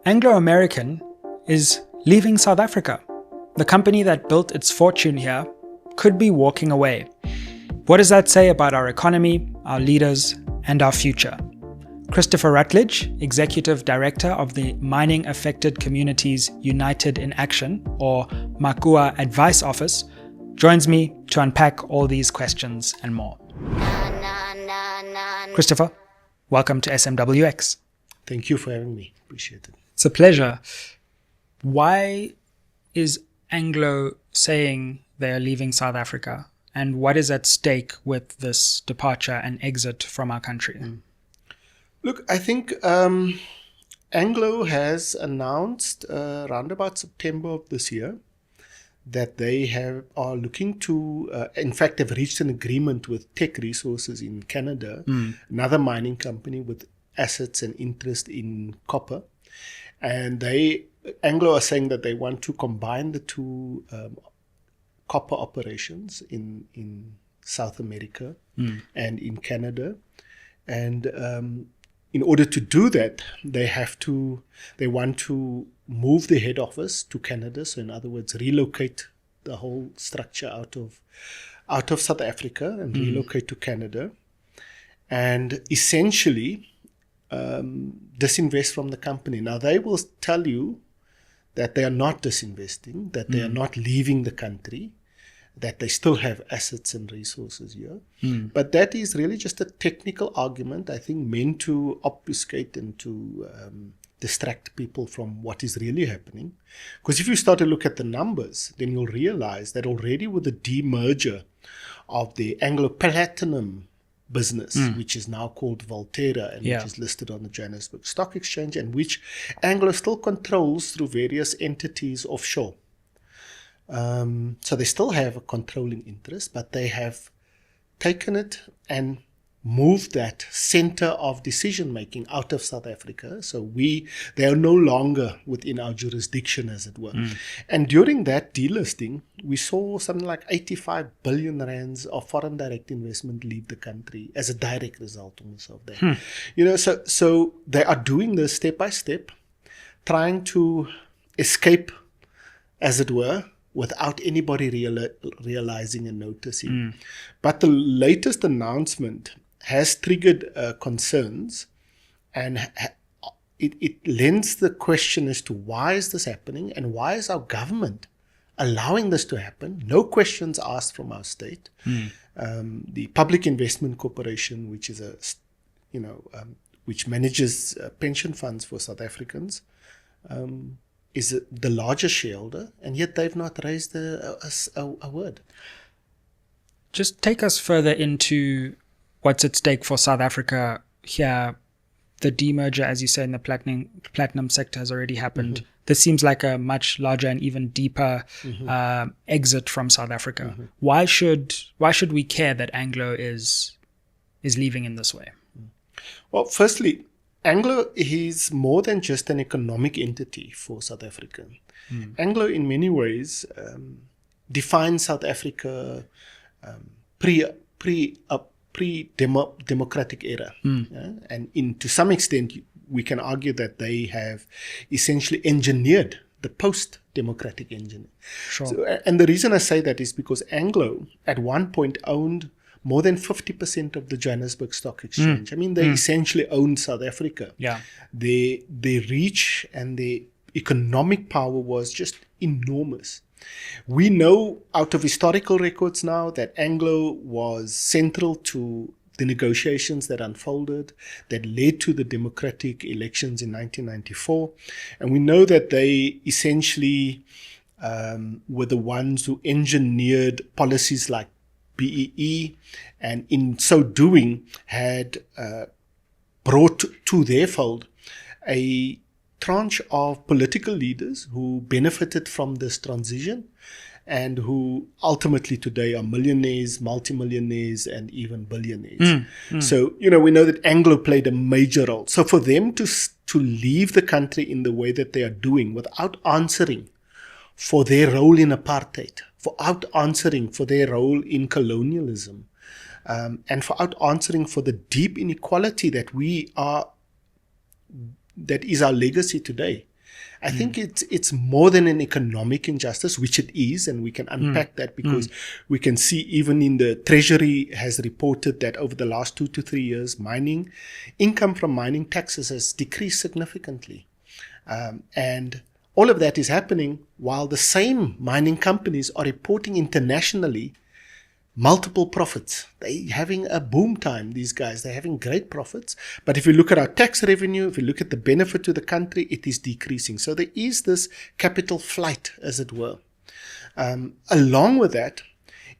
Anglo American is leaving South Africa. The company that built its fortune here could be walking away. What does that say about our economy, our leaders, and our future? Christopher Rutledge, Executive Director of the Mining Affected Communities United in Action, or MACUA Advice Office, joins me to unpack all these questions and more. Christopher, welcome to SMWX. Thank you for having me. Appreciate it. It's a pleasure. Why is Anglo saying they are leaving South Africa? And what is at stake with this departure and exit from our country? Look, I think Anglo has announced around about September of this year that they are looking to, in fact, have reached an agreement with Teck Resources in Canada, another mining company with assets and interest in copper. And Anglo are saying that they want to combine the two copper operations in South America and in Canada. And in order to do that, they want to move the head office to Canada. So in other words, relocate the whole structure out of South Africa and relocate to Canada. And essentially disinvest from the company. Now, they will tell you that they are not disinvesting, that they are not leaving the country, that they still have assets and resources here. But that is really just a technical argument, I think, meant to obfuscate and to distract people from what is really happening. Because if you start to look at the numbers, then you'll realize that already with the demerger of the Anglo Platinum business, which is now called Valterra and which is listed on the Johannesburg Stock Exchange, and which Anglo still controls through various entities offshore. So they still have a controlling interest, but they have taken it and moved that center of decision making out of South Africa. So they are no longer within our jurisdiction, as it were. And during that delisting, we saw something like 85 billion rands of foreign direct investment leave the country as a direct result almost of that. So they are doing this step by step, trying to escape, as it were, without anybody realizing and noticing. But the latest announcement has triggered concerns, and it lends the question as to why is this happening and why is our government allowing this to happen? No questions asked from our state. The Public Investment Corporation, which is which manages pension funds for South Africans, is the largest shareholder, and yet they've not raised a word. Just take us further into what's at stake for South Africa here. The demerger, as you say, in the platinum sector has already happened. This seems like a much larger and even deeper exit from South Africa. Why should we care that Anglo is leaving in this way? Well, firstly, Anglo is more than just an economic entity for South Africa. Anglo, in many ways, defines South Africa pre-democratic era. And to some extent, we can argue that they have essentially engineered the post-democratic engine. Sure. So, and the reason I say that is because Anglo, at one point, owned more than 50% of the Johannesburg Stock Exchange. I mean, they essentially owned South Africa. Yeah. Their reach and their economic power was just enormous. We know out of historical records now that Anglo was central to the negotiations that unfolded, that led to the democratic elections in 1994. And we know that they essentially were the ones who engineered policies like BEE, and in so doing had brought to their fold a tranche of political leaders who benefited from this transition and who ultimately today are millionaires, multimillionaires, and even billionaires. So, we know that Anglo played a major role. So for them to leave the country in the way that they are doing without answering for their role in apartheid, without answering for their role in colonialism, and without answering for the deep inequality that is our legacy today. I think it's more than an economic injustice, which it is, and we can unpack that because we can see even in the Treasury has reported that over the last 2 to 3 years, income from mining taxes has decreased significantly. And all of that is happening while the same mining companies are reporting internationally multiple profits. They're having a boom time, these guys. They're having great profits. But if you look at our tax revenue, if you look at the benefit to the country, it is decreasing. So there is this capital flight, as it were. Along with that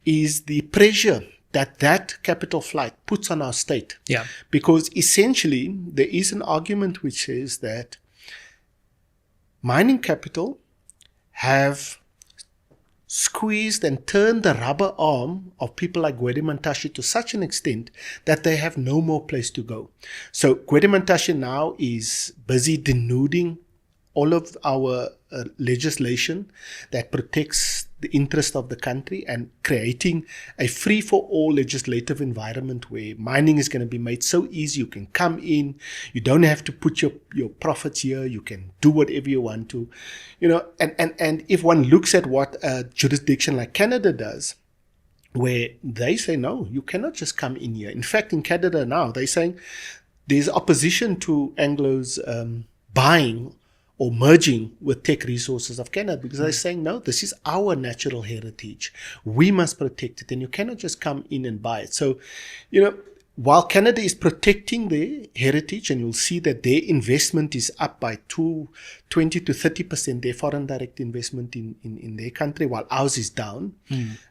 is the pressure that capital flight puts on our state. Yeah. Because essentially, there is an argument which says that mining capital have squeezed and turned the rubber arm of people like Mantashe to such an extent that they have no more place to go. So Mantashe now is busy denuding all of our legislation that protects the interest of the country and creating a free-for-all legislative environment where mining is going to be made so easy. You can come in, you don't have to put your profits here, you can do whatever you want to. And if one looks at what a jurisdiction like Canada does, where they say, no, you cannot just come in here. In fact, in Canada now, they're saying there's opposition to Anglo's buying or merging with Tech Resources of Canada because they're saying, no, this is our natural heritage. We must protect it, and you cannot just come in and buy it. So, while Canada is protecting their heritage, and you'll see that their investment is up by 20 to 30%, their foreign direct investment in their country, while ours is down.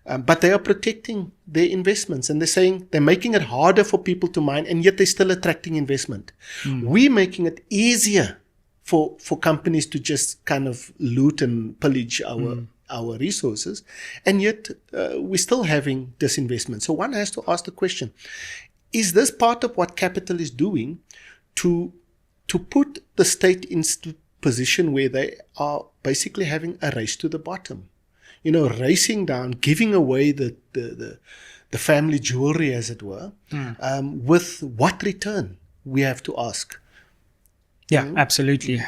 But they are protecting their investments, and they're saying they're making it harder for people to mine, and yet they're still attracting investment. We're making it easier for companies to just kind of loot and pillage our resources, and yet we're still having disinvestment. So one has to ask the question, is this part of what capital is doing to put the state into a position where they are basically having a race to the bottom? Racing down, giving away the family jewelry, as it were, with what return, we have to ask. Yeah, absolutely.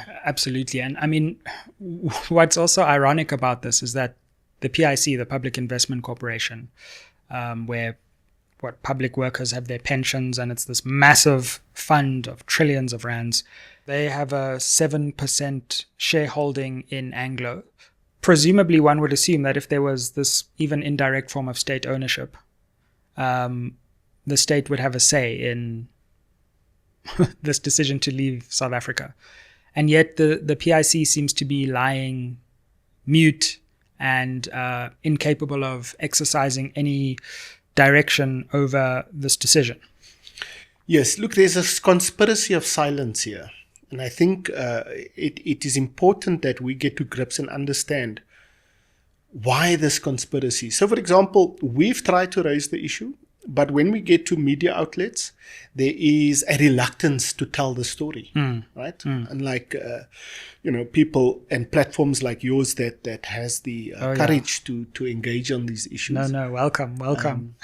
And I mean, what's also ironic about this is that the PIC, the Public Investment Corporation, where public workers have their pensions, and it's this massive fund of trillions of rands, they have a 7% shareholding in Anglo. Presumably, one would assume that if there was this even indirect form of state ownership, the state would have a say in this decision to leave South Africa. And yet the PIC seems to be lying mute and incapable of exercising any direction over this decision. Yes, look, there's a conspiracy of silence here. And I think it is important that we get to grips and understand why this conspiracy. So, for example, we've tried to raise the issue, but when we get to media outlets, there is a reluctance to tell the story, right? Unlike, people and platforms like yours that has the courage to engage on these issues. No, welcome.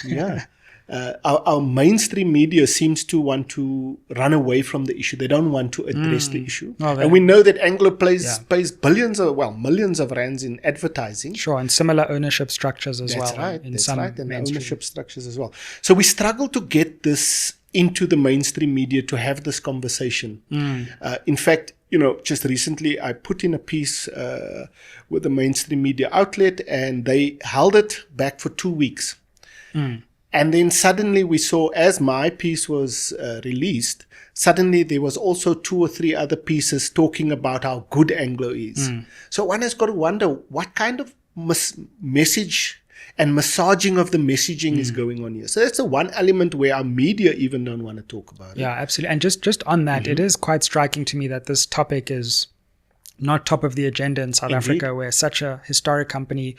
Our mainstream media seems to want to run away from the issue. They don't want to address the issue. And we know that Anglo pays millions of rands in advertising. Sure, and similar ownership structures as well. That's right, and ownership structures as well. So we struggle to get this into the mainstream media to have this conversation. In fact, just recently I put in a piece with a mainstream media outlet, and they held it back for 2 weeks. And then suddenly we saw, as my piece was released, suddenly there was also 2 or 3 other pieces talking about how good Anglo is. So one has got to wonder what kind of message and massaging of the messaging is going on here. So that's the one element where our media even don't want to talk about it. Yeah, absolutely. And just on that, it is quite striking to me that this topic is not top of the agenda in South Africa, where such a historic company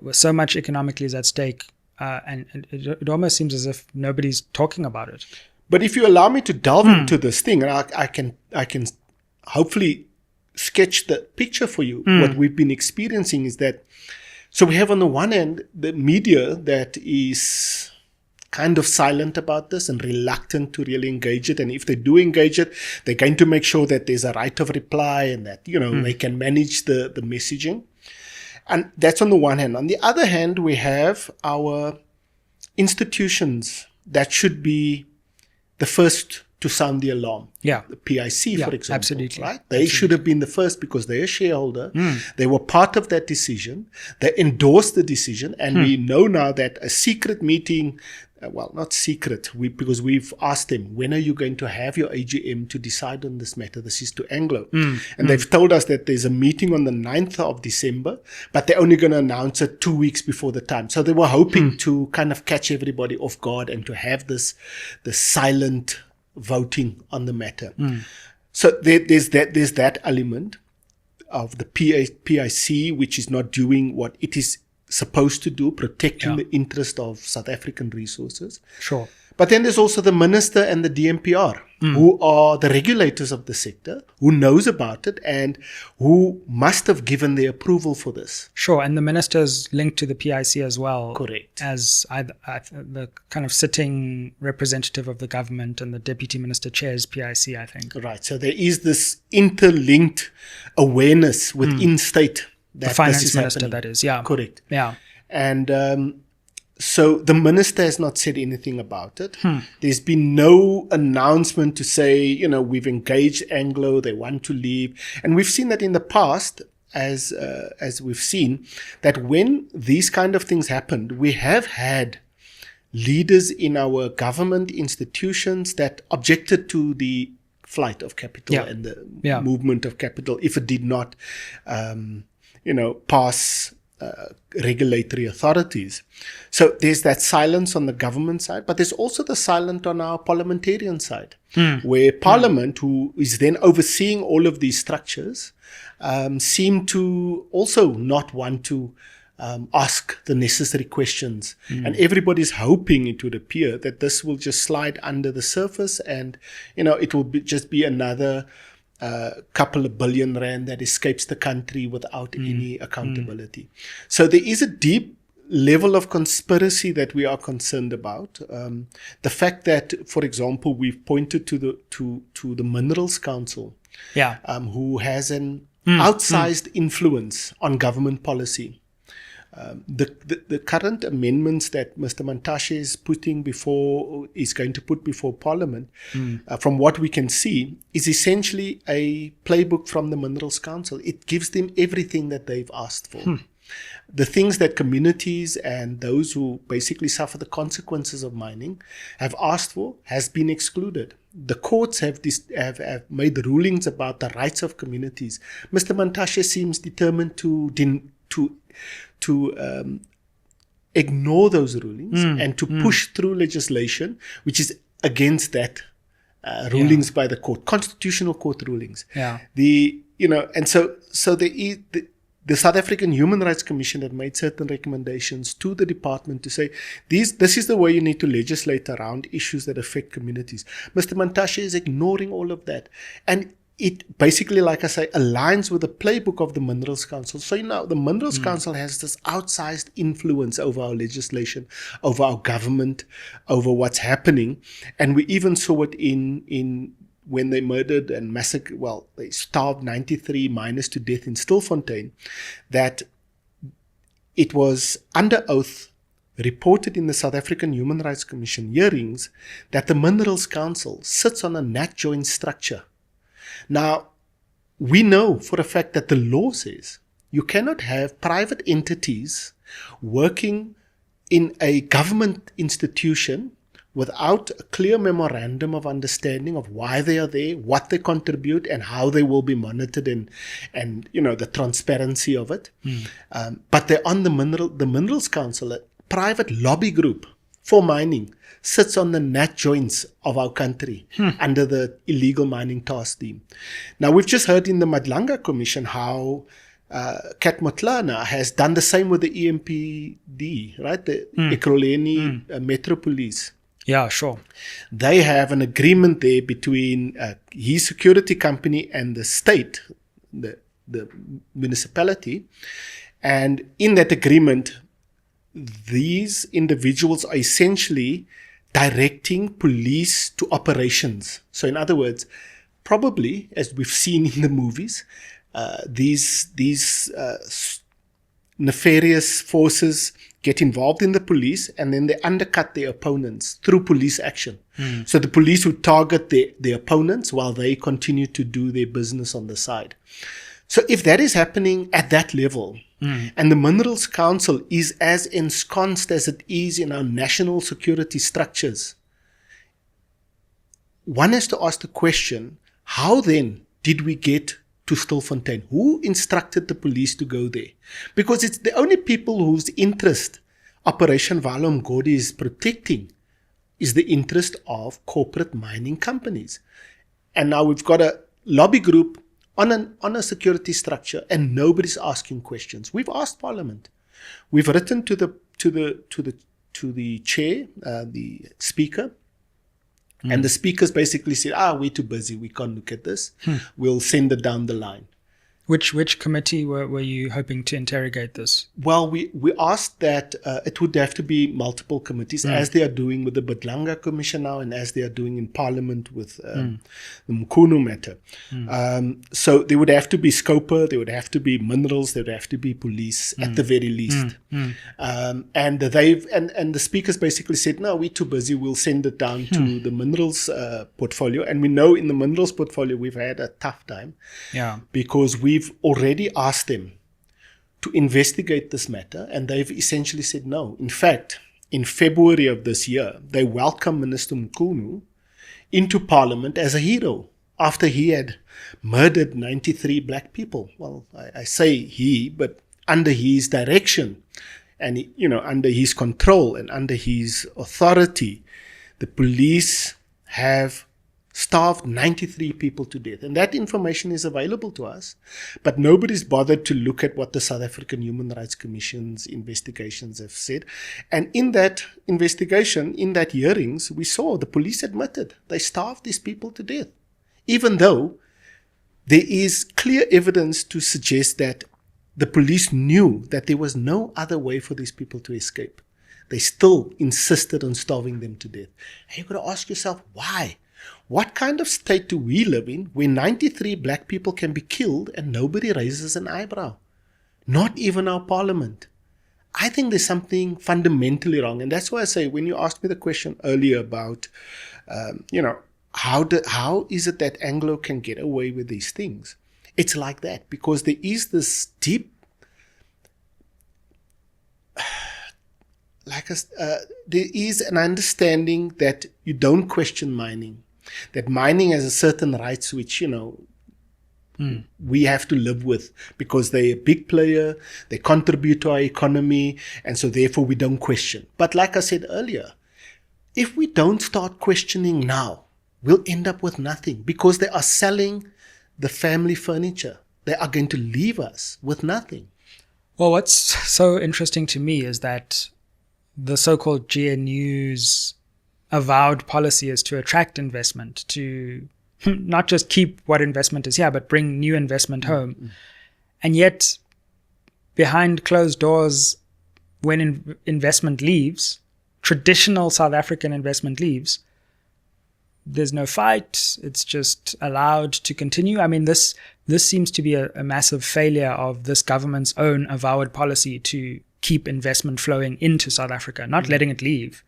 with so much economically is at stake. And it almost seems as if nobody's talking about it. But if you allow me to delve into this thing, and I can hopefully sketch the picture for you. What we've been experiencing is that, so we have on the one end the media that is kind of silent about this and reluctant to really engage it. And if they do engage it, they're going to make sure that there's a right of reply and that, they can manage the messaging. And that's on the one hand. On the other hand, we have our institutions that should be the first to sound the alarm. Yeah. The PIC, for example. Absolutely. Right? They should have been the first because they're a shareholder. They were part of that decision. They endorsed the decision. And we know now that a secret meeting, not secret, because we've asked them, when are you going to have your AGM to decide on this matter? This is to Anglo. And they've told us that there's a meeting on the 9th of December, but they're only going to announce it 2 weeks before the time. So they were hoping to kind of catch everybody off guard and to have the silent voting on the matter. So there's that element of the PIC, which is not doing what it is supposed to do, protecting the interest of South African resources. Sure. But then there's also the minister and the DMPR, who are the regulators of the sector, who knows about it and who must have given their approval for this. Sure, and the minister is linked to the PIC as well. Correct. As the kind of sitting representative of the government, and the deputy minister chairs PIC, I think. Right, so there is this interlinked awareness within state that the finance this is minister, happening. that is, yeah. Correct. Yeah. And so the minister has not said anything about it. There's been no announcement to say, we've engaged Anglo, they want to leave. And we've seen that in the past, as we've seen, that when these kind of things happened, we have had leaders in our government institutions that objected to the flight of capital and the movement of capital if it did not, pass regulatory authorities. So there's that silence on the government side, but there's also the silence on our parliamentarian side, where Parliament, who is then overseeing all of these structures, seem to also not want to ask the necessary questions. And everybody's hoping, it would appear, that this will just slide under the surface and, it will just be another couple of billion rand that escapes the country without any accountability. So there is a deep level of conspiracy that we are concerned about. The fact that, for example, we've pointed to the Minerals Council, who has an outsized influence on government policy. The current amendments that Mr. Mantashe is going to put before Parliament, from what we can see, is essentially a playbook from the Minerals Council. It gives them everything that they've asked for. The things that communities and those who basically suffer the consequences of mining have asked for has been excluded. The courts have made rulings about the rights of communities. Mr. Mantashe seems determined to ignore those rulings and to push through legislation which is against that rulings by the court, constitutional court rulings. And so there is the South African Human Rights Commission that made certain recommendations to the department to say, this is the way you need to legislate around issues that affect communities. Mr. Mantashe is ignoring all of that. And it basically, like I say, aligns with the playbook of the Minerals Council. So the Minerals Council has this outsized influence over our legislation, over our government, over what's happening. And we even saw it in when they murdered and massacred, they starved 93 miners to death in Stilfontein, that it was under oath reported in the South African Human Rights Commission hearings that the Minerals Council sits on a nat joint structure. Now, we know for a fact that the law says you cannot have private entities working in a government institution without a clear memorandum of understanding of why they are there, what they contribute, and how they will be monitored, and the transparency of it. But they're on the Minerals Council, a private lobby group for mining, sits on the nat joints of our country under the illegal mining task team. Now, we've just heard in the Matlala Commission how Kat Matlala has done the same with the EMPD, right? The Ekurhuleni Metro Police. Yeah, sure. They have an agreement there between his security company and the state, the municipality. And in that agreement, these individuals are essentially directing police to operations. So in other words, probably, as we've seen in the movies, these nefarious forces get involved in the police, and then they undercut their opponents through police action. So the police would target their opponents while they continue to do their business on the side. So if that is happening at that level, and the Minerals Council is as ensconced as it is in our national security structures, one has to ask the question, how then did we get to Stilfontein? Who instructed the police to go there? Because it's the only people whose interest Operation Valo Mgodi is protecting is the interest of corporate mining companies. And now we've got a lobby group on a security structure, and nobody's asking questions. We've asked Parliament. We've written to the chair, the speaker, and the speakers basically said, we're too busy, we can't look at this. We'll send it down the line. Which committee were you hoping to interrogate this? Well, we asked that it would have to be multiple committees, as they are doing with the Badlanga Commission now, and as they are doing in Parliament with the Mkunu matter. So there would have to be Scoper, there would have to be Minerals, there would have to be police at the very least. And the speakers basically said, no, we're too busy, we'll send it down to the Minerals portfolio. And we know in the Minerals portfolio we've had a tough time, because we've already asked them to investigate this matter, and they've essentially said no. In fact, in February of this year, they welcomed Minister Mkunu into Parliament as a hero after he had murdered 93 black people. Well, I say he, but under his direction and, under his control and under his authority, the police have starved 93 people to death. And that information is available to us, but nobody's bothered to look at what the South African Human Rights Commission's investigations have said. And in that investigation, in that hearings, we saw the police admitted they starved these people to death, even though there is clear evidence to suggest that the police knew that there was no other way for these people to escape. They still insisted on starving them to death. And you've got to ask yourself, why? What kind of state do we live in where 93 black people can be killed and nobody raises an eyebrow? Not even our Parliament. I think there's something fundamentally wrong. And that's why I say, when you asked me the question earlier about, how is it that Anglo can get away with these things? It's like that, because there is this deep, there is an understanding that you don't question mining. That mining has a certain rights which, we have to live with, because they're a big player, they contribute to our economy, and so therefore we don't question. But like I said earlier, if we don't start questioning now, we'll end up with nothing, because they are selling the family furniture. They are going to leave us with nothing. Well, what's so interesting to me is that the so-called GNU's avowed policy is to attract investment, to not just keep what investment is here, but bring new investment home. And yet, behind closed doors, when investment leaves, traditional South African investment leaves, there's no fight. It's just allowed to continue. I mean, this seems to be a massive failure of this government's own avowed policy to keep investment flowing into South Africa, not letting it leave.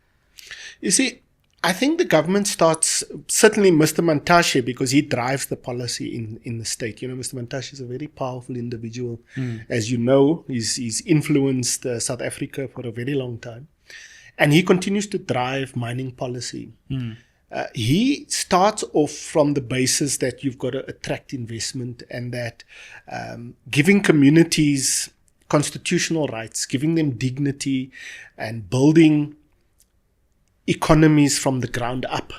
You see, I think the government starts, certainly Mr. Mantashe, because he drives the policy in the state. Mr. Mantashe is a very powerful individual. As you know, he's influenced South Africa for a very long time. And he continues to drive mining policy. He starts off from the basis that you've got to attract investment, and that giving communities constitutional rights, giving them dignity, and building economies from the ground up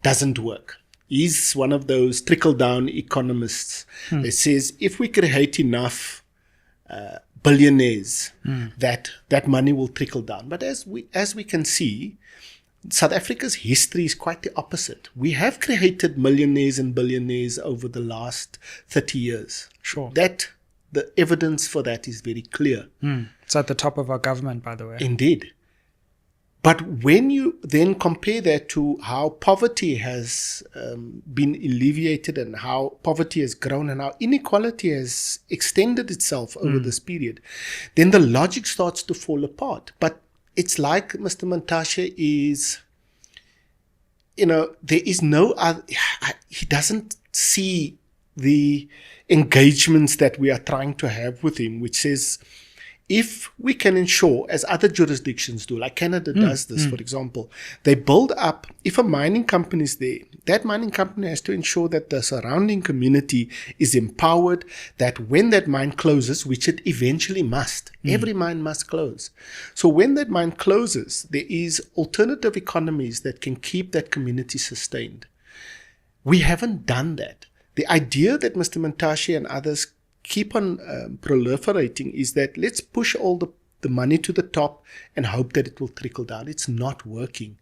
doesn't work. He's one of those trickle-down economists that says if we create enough billionaires, that money will trickle down. But as we can see, South Africa's history is quite the opposite. We have created millionaires and billionaires over the last 30 years. Sure. The evidence for that is very clear. It's It's at the top of our government, by the way. Indeed. But when you then compare that to how poverty has been alleviated and how poverty has grown and how inequality has extended itself over this period, then the logic starts to fall apart. But it's like Mr. Mantashe is, there is no other, he doesn't see the engagements that we are trying to have with him, which says, if we can ensure, as other jurisdictions do, like Canada does this, for example, they build up, if a mining company is there, that mining company has to ensure that the surrounding community is empowered, that when that mine closes, which it eventually must, every mine must close. So when that mine closes, there is alternative economies that can keep that community sustained. We haven't done that. The idea that Mr. Mantashe and others keep on proliferating is that let's push all the money to the top and hope that it will trickle down. It's not working.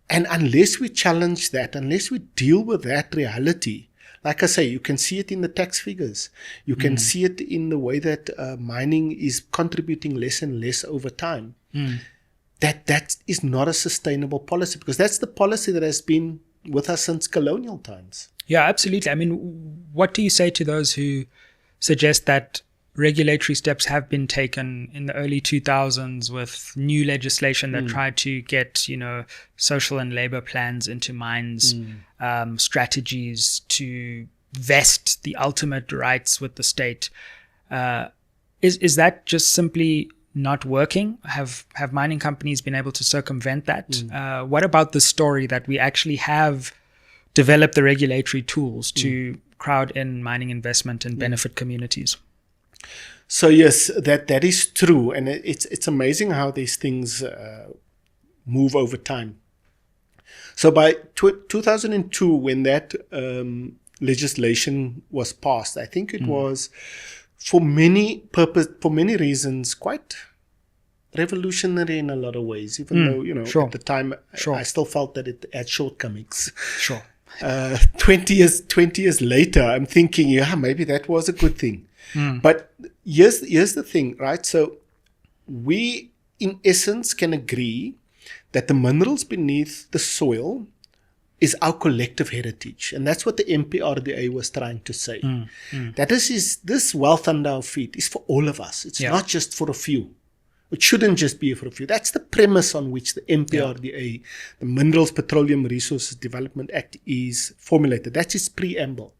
And unless we challenge that, unless we deal with that reality, like I say, you can see it in the tax figures. You can see it in the way that mining is contributing less and less over time. That is not a sustainable policy, because that's the policy that has been with us since colonial times. Yeah, absolutely. I mean, what do you say to those who suggest that regulatory steps have been taken in the early 2000s with new legislation that tried to get, social and labor plans into mines, strategies to vest the ultimate rights with the state? Is that just simply not working? Have mining companies been able to circumvent that? What about the story that we actually have developed the regulatory tools to crowd in mining investment and benefit communities? So yes, that is true, and it's amazing how these things move over time. So by 2002, when that legislation was passed, I think it was for many reasons quite revolutionary in a lot of ways. Even though at the time I still felt that it had shortcomings. Sure. 20 years later, I'm thinking, maybe that was a good thing. But here's the thing, right? So we, in essence, can agree that the minerals beneath the soil is our collective heritage. And that's what the MPRDA was trying to say. That this wealth under our feet is for all of us. It's not just for a few. It shouldn't just be for a few. That's the premise on which the MPRDA, the Minerals Petroleum Resources Development Act, is formulated. That's its preamble.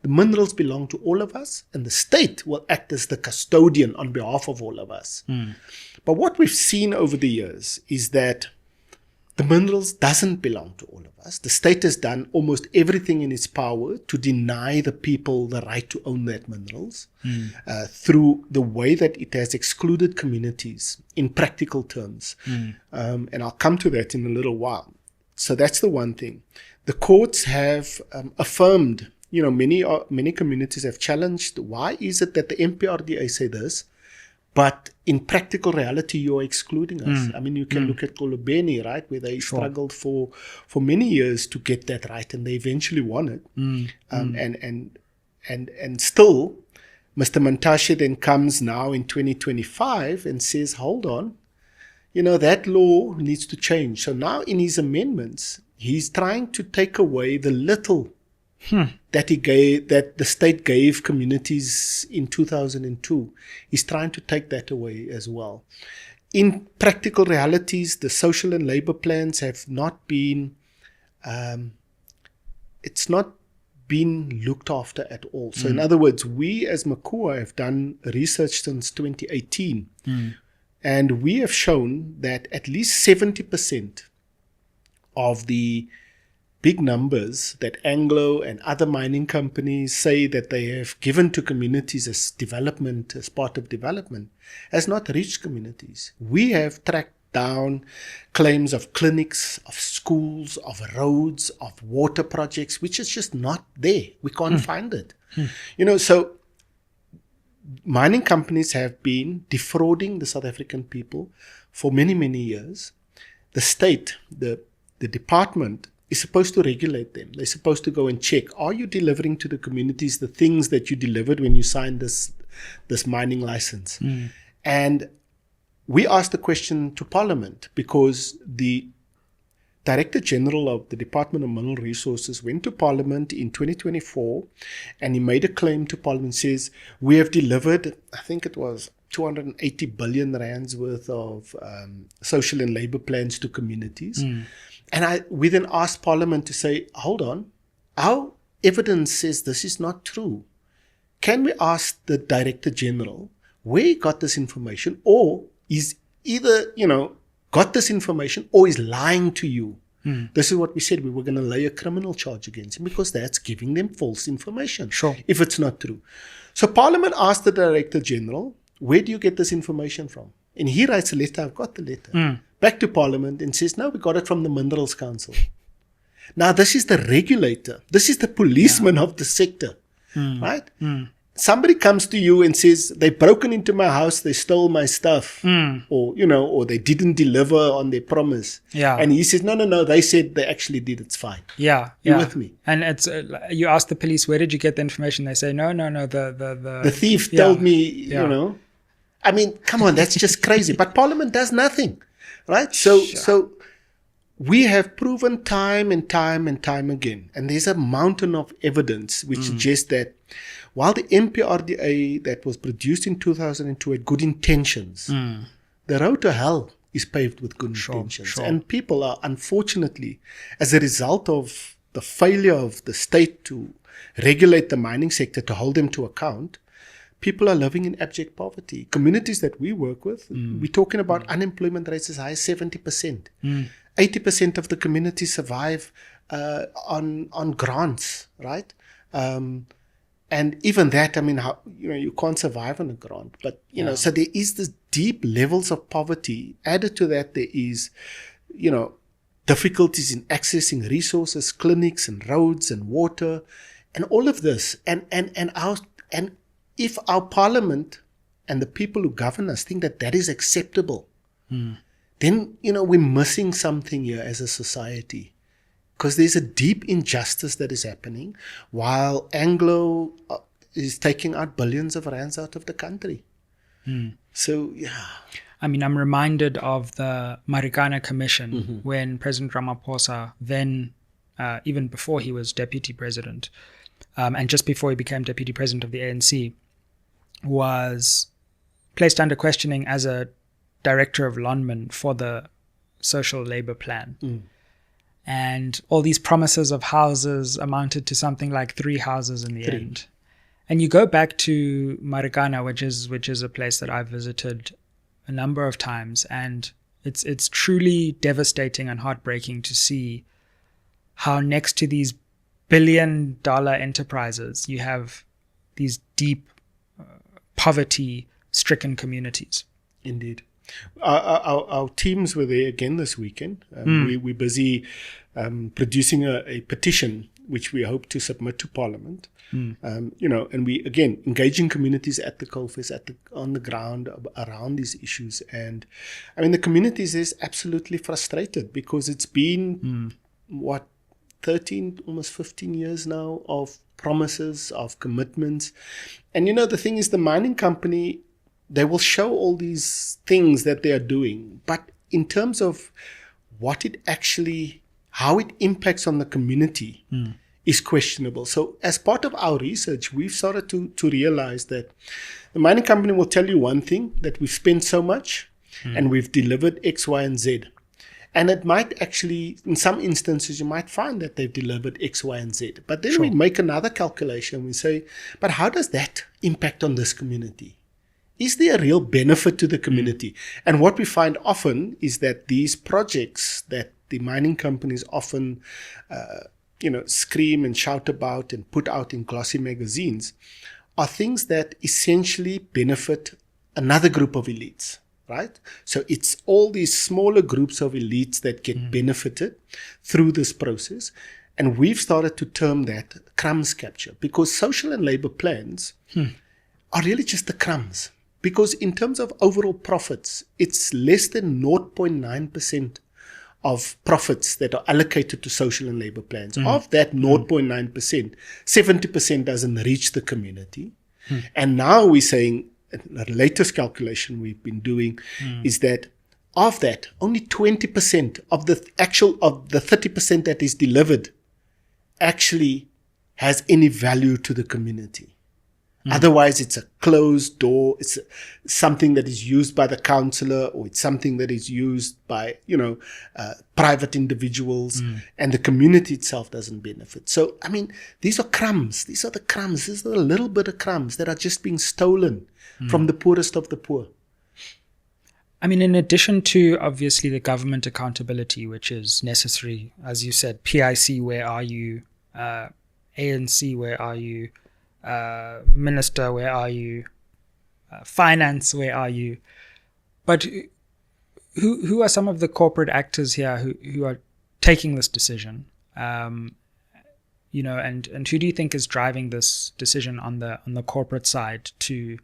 The minerals belong to all of us, and the state will act as the custodian on behalf of all of us. But what we've seen over the years is that the minerals doesn't belong to all of us. The state has done almost everything in its power to deny the people the right to own that minerals through the way that it has excluded communities in practical terms. And I'll come to that in a little while. So that's the one thing. The courts have affirmed, many communities have challenged, why is it that the MPRDA say this, but in practical reality, you're excluding us. I mean, you can look at Kolobeni, right, where they struggled for many years to get that right, and they eventually won it. And still, Mr. Mantashe then comes now in 2025 and says, hold on, that law needs to change. So now in his amendments, he's trying to take away the little that the state gave communities in 2002. He's trying to take that away as well. In practical realities, the social and labor plans have not been, it's not been looked after at all. So in other words, we as MACUA have done research since 2018, and we have shown that at least 70% of the big numbers that Anglo and other mining companies say that they have given to communities as development, as part of development, has not reached communities. We have tracked down claims of clinics, of schools, of roads, of water projects, which is just not there. We can't find it. So mining companies have been defrauding the South African people for many, many years. The state, the department, is supposed to regulate them. They're supposed to go and check, are you delivering to the communities the things that you delivered when you signed this mining license? And we asked the question to Parliament because the Director General of the Department of Mineral Resources went to Parliament in 2024 and he made a claim to Parliament, says, we have delivered, I think it was 280 billion rands worth of social and labor plans to communities. And we then asked Parliament to say, hold on, our evidence says this is not true. Can we ask the Director General where he got this information, or is either, got this information or is lying to you? This is what we said. We were going to lay a criminal charge against him because that's giving them false information. Sure. If it's not true. So Parliament asked the Director General, where do you get this information from? And he writes a letter. I've got the letter. Back to Parliament and says, no, we got it from the Minerals Council. Now, this is the regulator. This is the policeman of the sector. Right? Somebody comes to you and says, they've broken into my house, they stole my stuff, or they didn't deliver on their promise. Yeah. And he says, no, they said they actually did, it's fine. Yeah. You with me? And it's you ask the police, where did you get the information? They say, no, the thief told me, I mean, come on, that's just crazy. But Parliament does nothing, right? So we have proven time and time again, and there's a mountain of evidence which suggests that while the MPRDA that was produced in 2002 had good intentions, the road to hell is paved with good intentions. Sure. And people are, unfortunately, as a result of the failure of the state to regulate the mining sector, to hold them to account, people are living in abject poverty. Communities that we work with, we're talking about unemployment rates as high as 70%. 80% of the community survive on grants, right? And even that, I mean, how you can't survive on a grant. But, so there is this deep levels of poverty. Added to that, there is, difficulties in accessing resources, clinics and roads and water and all of this. And if our Parliament and the people who govern us think that is acceptable, then, we're missing something here as a society. Because there's a deep injustice that is happening while Anglo is taking out billions of rands out of the country. So, yeah. I mean, I'm reminded of the Marikana Commission when President Ramaphosa, then, even before he was deputy president, and just before he became deputy president of the ANC, was placed under questioning as a director of Lonman for the social labor plan. And all these promises of houses amounted to something like 3 houses in the end. And you go back to Marikana, which is a place that I've visited a number of times, and it's truly devastating and heartbreaking to see how next to these billion-dollar enterprises, you have these deep poverty-stricken communities. Indeed. Our teams were there again this weekend. We're busy producing a petition which we hope to submit to Parliament. And we again engaging communities at the coalface, on the ground around these issues. And I mean, the communities is absolutely frustrated because it's been 13, almost 15 years now of promises, of commitments. And the thing is, the mining company, they will show all these things that they are doing, but in terms of how it impacts on the community is questionable. So as part of our research, we've started to realize that the mining company will tell you one thing, that we've spent so much and we've delivered X, Y, and Z. And it might actually, in some instances, you might find that they've delivered X, Y, and Z. But then we make another calculation. We say, but how does that impact on this community? Is there a real benefit to the community? And what we find often is that these projects that the mining companies often, scream and shout about and put out in glossy magazines are things that essentially benefit another group of elites, right? So it's all these smaller groups of elites that get benefited through this process. And we've started to term that crumbs capture, because social and labor plans are really just the crumbs. Because in terms of overall profits, it's less than 0.9% of profits that are allocated to social and labor plans. Of that 0.9%, 70% doesn't reach the community. And now we're saying the latest calculation we've been doing is that of that, only 20% of the 30% that is delivered actually has any value to the community. Otherwise, it's a closed door. It's something that is used by the councillor, or it's something that is used by, private individuals, and the community itself doesn't benefit. So, I mean, these are crumbs. These are the crumbs. These are a little bit of crumbs that are just being stolen from the poorest of the poor. I mean, in addition to, obviously, the government accountability, which is necessary, as you said, PIC, where are you? ANC, where are you? Minister, where are you? Finance, where are you? But who are some of the corporate actors here who are taking this decision? And who do you think is driving this decision on the corporate side to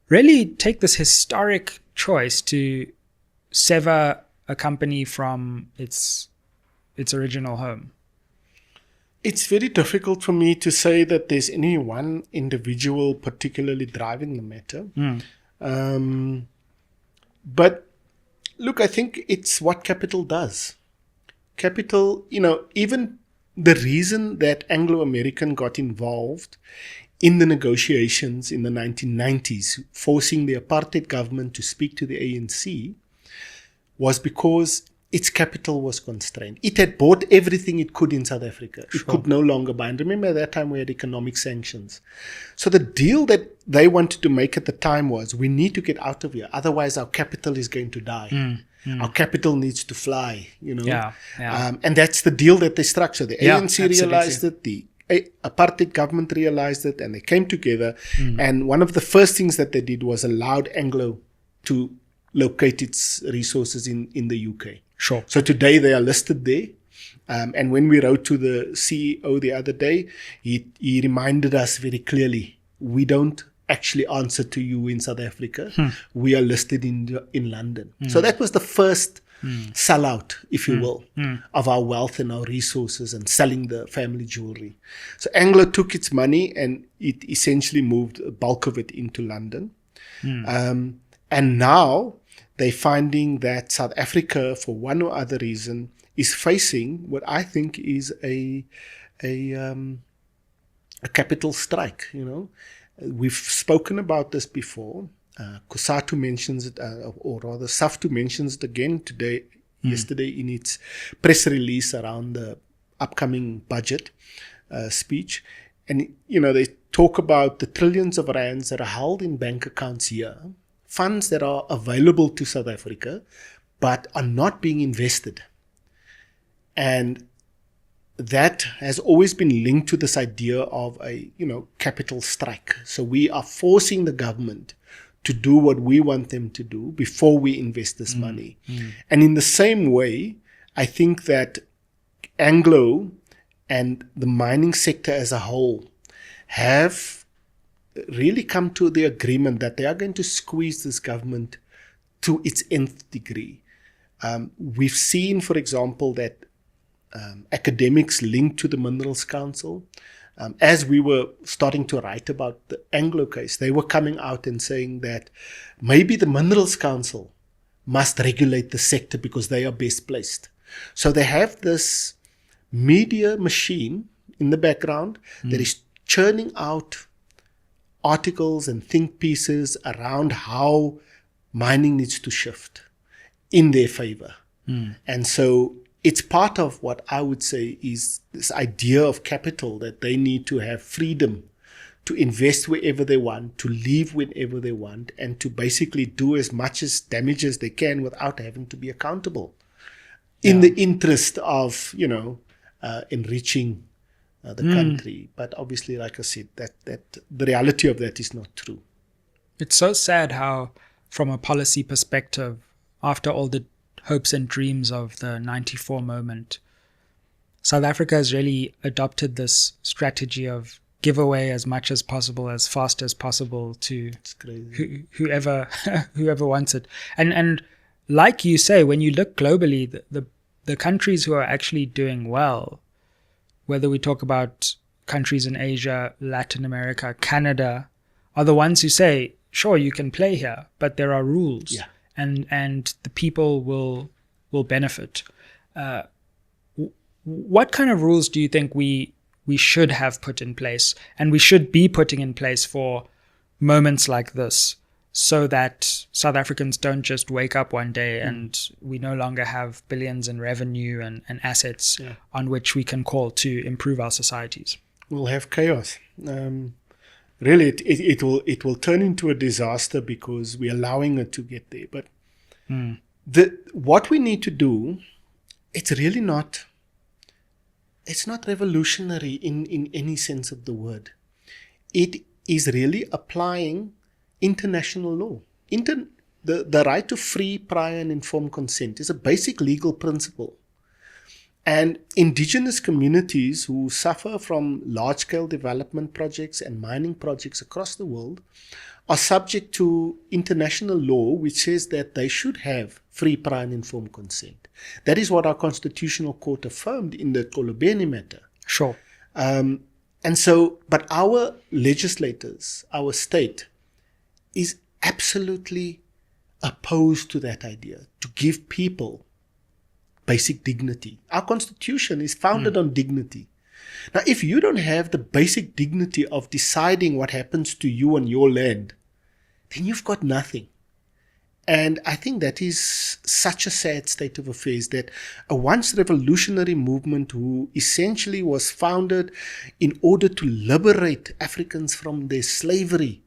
really take this historic choice to sever a company from its original home? It's very difficult for me to say that there's any one individual particularly driving the matter. But look, I think it's what capital does. Capital, even the reason that Anglo American got involved in the negotiations in the 1990s, forcing the apartheid government to speak to the ANC, was because its capital was constrained. It had bought everything it could in South Africa. It could no longer buy. And remember, at that time we had economic sanctions. So the deal that they wanted to make at the time was, we need to get out of here. Otherwise, our capital is going to die. Our capital needs to fly, and that's the deal that they structured. The ANC realized it, the apartheid government realized it, and they came together. And one of the first things that they did was allowed Anglo to locate its resources in the UK. Sure. So today they are listed there. And when we wrote to the CEO the other day, he reminded us very clearly, we don't actually answer to you in South Africa. We are listed in London. So that was the first sellout, if you will, of our wealth and our resources and selling the family jewelry. So Anglo took its money and it essentially moved a bulk of it into London. And now they're finding that South Africa, for one or other reason, is facing what I think is a capital strike. We've spoken about this before. Kusatu mentions it, or rather Saftu mentions it again yesterday in its press release around the upcoming budget speech. And, they talk about the trillions of rands that are held in bank accounts here, funds that are available to South Africa, but are not being invested. And that has always been linked to this idea of a, capital strike. So we are forcing the government to do what we want them to do before we invest this money. And in the same way, I think that Anglo and the mining sector as a whole have really come to the agreement that they are going to squeeze this government to its nth degree. We've seen, for example, that academics linked to the Minerals Council, as we were starting to write about the Anglo case, they were coming out and saying that maybe the Minerals Council must regulate the sector because they are best placed. So they have this media machine in the background that is churning out articles and think pieces around how mining needs to shift in their favor. And so it's part of what I would say is this idea of capital, that they need to have freedom to invest wherever they want, to leave whenever they want, and to basically do as much as damage as they can without having to be accountable in the interest of, enriching the country. But obviously, like I said, that the reality of that is not true. It's so sad how, from a policy perspective, after all the hopes and dreams of the 94 moment, South Africa has really adopted this strategy of give away as much as possible, as fast as possible to whoever wants it. And like you say, when you look globally, the countries who are actually doing well, whether we talk about countries in Asia, Latin America, Canada, are the ones who say, sure, you can play here, but there are rules, Yeah. and the people will benefit. What kind of rules do you think we should have put in place, and we should be putting in place for moments like this, so that South Africans don't just wake up one day and we no longer have billions in revenue and assets on which we can call to improve our societies? We'll have chaos. Really, it will turn into a disaster because we're allowing it to get there. But what we need to do, it's really not. It's not revolutionary in any sense of the word. It is really applying international law. The right to free, prior and informed consent is a basic legal principle. And indigenous communities who suffer from large-scale development projects and mining projects across the world are subject to international law, which says that they should have free, prior and informed consent. That is what our Constitutional Court affirmed in the Kolobeni matter. Sure. But our legislators, our state, is absolutely opposed to that idea, to give people basic dignity. Our Constitution is founded on dignity. Now, if you don't have the basic dignity of deciding what happens to you on your land, then you've got nothing. And I think that is such a sad state of affairs, that a once revolutionary movement who essentially was founded in order to liberate Africans from their slavery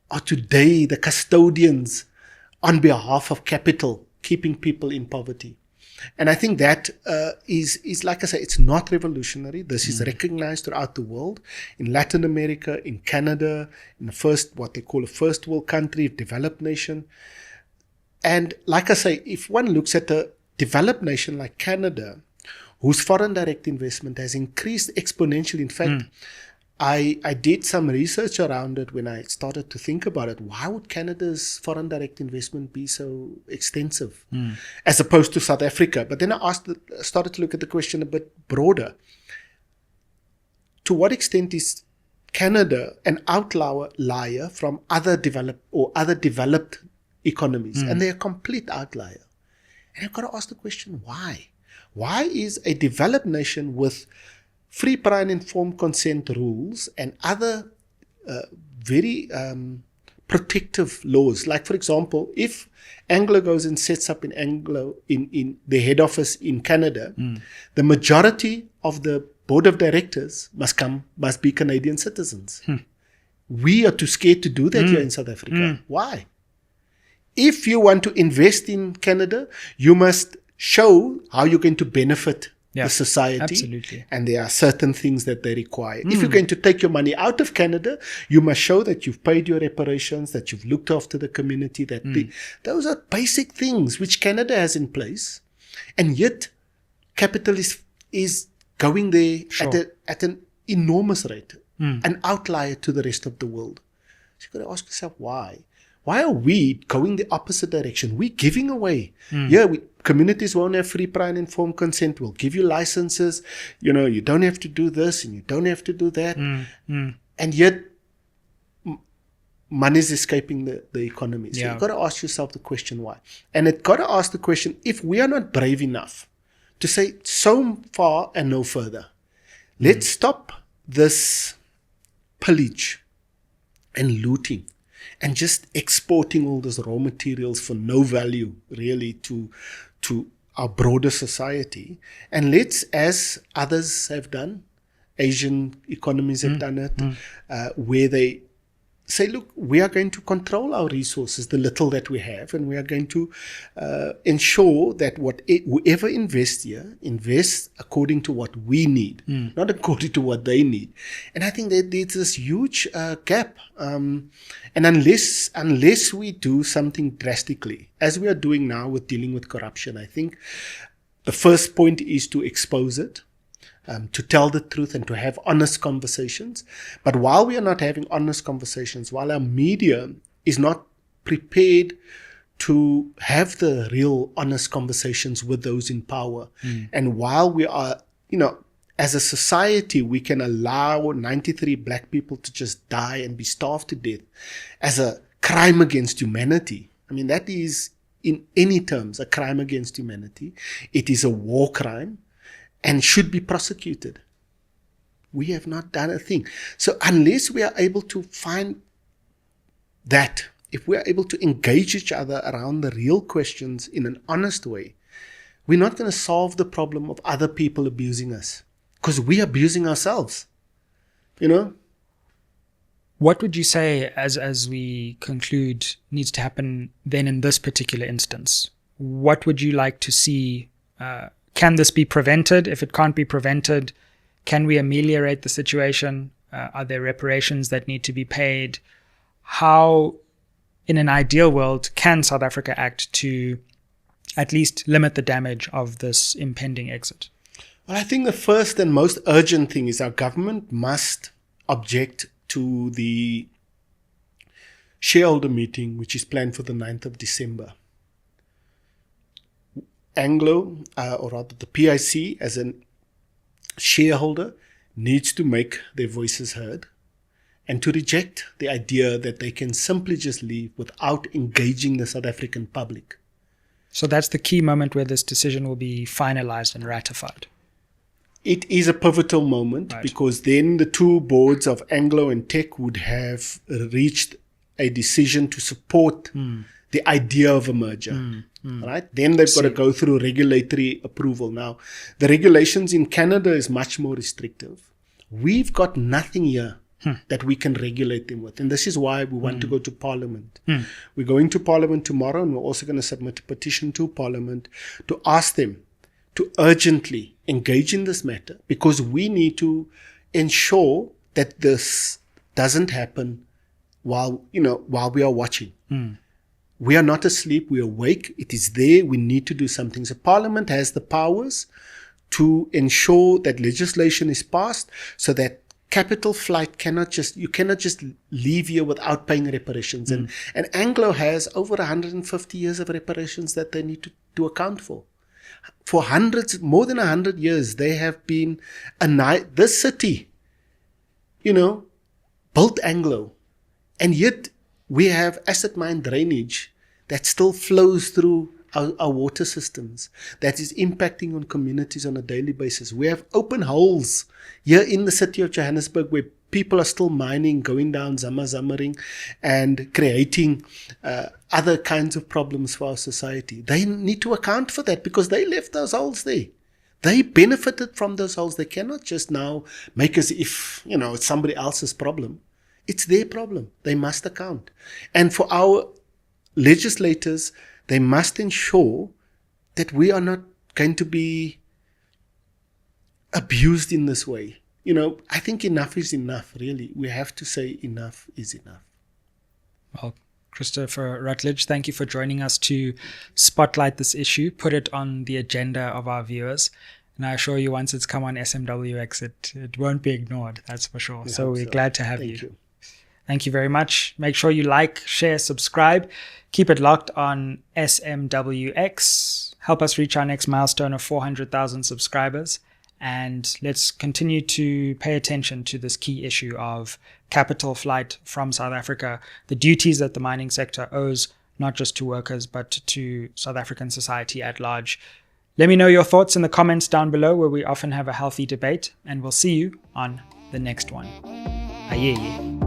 are today the custodians on behalf of capital, keeping people in poverty. And I think that is like I say, it's not revolutionary. This is recognized throughout the world, in Latin America, in Canada, in the first, what they call a first world country, developed nation. And like I say, if one looks at a developed nation like Canada, whose foreign direct investment has increased exponentially. In fact, I did some research around it when I started to think about it. Why would Canada's foreign direct investment be so extensive as opposed to South Africa? But then I started to look at the question a bit broader. To what extent is Canada an outlier from other developed economies? And they're a complete outlier. And I've got to ask the question, why? Why is a developed nation with free, prior and informed consent rules and other very protective laws, like for example, if Anglo goes and sets up in the head office in Canada, the majority of the board of directors must be Canadian citizens. We are too scared to do that here in South Africa. Why? If you want to invest in Canada, you must show how you're going to benefit the society. Absolutely. And there are certain things that they require. If you're going to take your money out of Canada, you must show that you've paid your reparations, that you've looked after the community. Those are basic things which Canada has in place. And yet, capital is going there at an enormous rate, an outlier to the rest of the world. So you've got to ask yourself, why? Why are we going the opposite direction? We're giving away. Communities won't have free, prior and informed consent. We'll give you licenses. You don't have to do this and you don't have to do that. And yet, money is escaping the economy. So you've got to ask yourself the question, why? And it's got to ask the question, if we are not brave enough to say so far and no further, let's stop this pillage and looting and just exporting all those raw materials for no value really to our broader society. And let's, as others have done, Asian economies have done it, where they say, look, we are going to control our resources, the little that we have, and we are going to ensure that whoever invests here invests according to what we need, not according to what they need. And I think that there's this huge gap. And unless we do something drastically, as we are doing now with dealing with corruption, I think the first point is to expose it. To tell the truth and to have honest conversations. But while we are not having honest conversations, while our media is not prepared to have the real honest conversations with those in power, and while we are, as a society, we can allow 93 black people to just die and be starved to death as a crime against humanity. I mean, that is, in any terms, a crime against humanity. It is a war crime and should be prosecuted. We have not done a thing. So unless we are able to find that, if we are able to engage each other around the real questions in an honest way, we're not going to solve the problem of other people abusing us, because we're abusing ourselves, you know? What would you say, as we conclude, needs to happen then in this particular instance? What would you like to see? Can this be prevented? If it can't be prevented, can we ameliorate the situation? Are there reparations that need to be paid? How, in an ideal world, can South Africa act to at least limit the damage of this impending exit? Well, I think the first and most urgent thing is our government must object to the shareholder meeting, which is planned for the 9th of December. Anglo, or rather the PIC, as a shareholder, needs to make their voices heard and to reject the idea that they can simply just leave without engaging the South African public. So that's the key moment where this decision will be finalized and ratified. It is a pivotal moment, right, because then the two boards of Anglo and Tech would have reached a decision to support the idea of a merger. Right? Then they've got to go through regulatory approval. Now, the regulations in Canada is much more restrictive. We've got nothing here that we can regulate them with. And this is why we want to go to Parliament. We're going to Parliament tomorrow, and we're also going to submit a petition to Parliament to ask them to urgently engage in this matter, because we need to ensure that this doesn't happen while we are watching. We are not asleep, we are awake. It is there. We need to do something. So Parliament has the powers to ensure that legislation is passed so that capital flight you cannot just leave here without paying reparations. And Anglo has over 150 years of reparations that they need to account for. For more than 100 years, they have been this city, built Anglo. And yet we have acid mine drainage that still flows through our water systems, that is impacting on communities on a daily basis. We have open holes here in the city of Johannesburg where people are still mining, going down zammering, and creating other kinds of problems for our society. They need to account for that because they left those holes there. They benefited from those holes. They cannot just now make as if, it's somebody else's problem. It's their problem. They must account. And for our legislators, they must ensure that we are not going to be abused in this way. I think enough is enough, really. We have to say enough is enough. Well, Christopher Rutledge, thank you for joining us to spotlight this issue, put it on the agenda of our viewers. And I assure you, once it's come on SMWX, it won't be ignored, that's for sure. So we're glad to have you. Thank you very much. Make sure you like, share, subscribe. Keep it locked on SMWX. Help us reach our next milestone of 400,000 subscribers. And let's continue to pay attention to this key issue of capital flight from South Africa, the duties that the mining sector owes, not just to workers, but to South African society at large. Let me know your thoughts in the comments down below, where we often have a healthy debate, and we'll see you on the next one. Aye.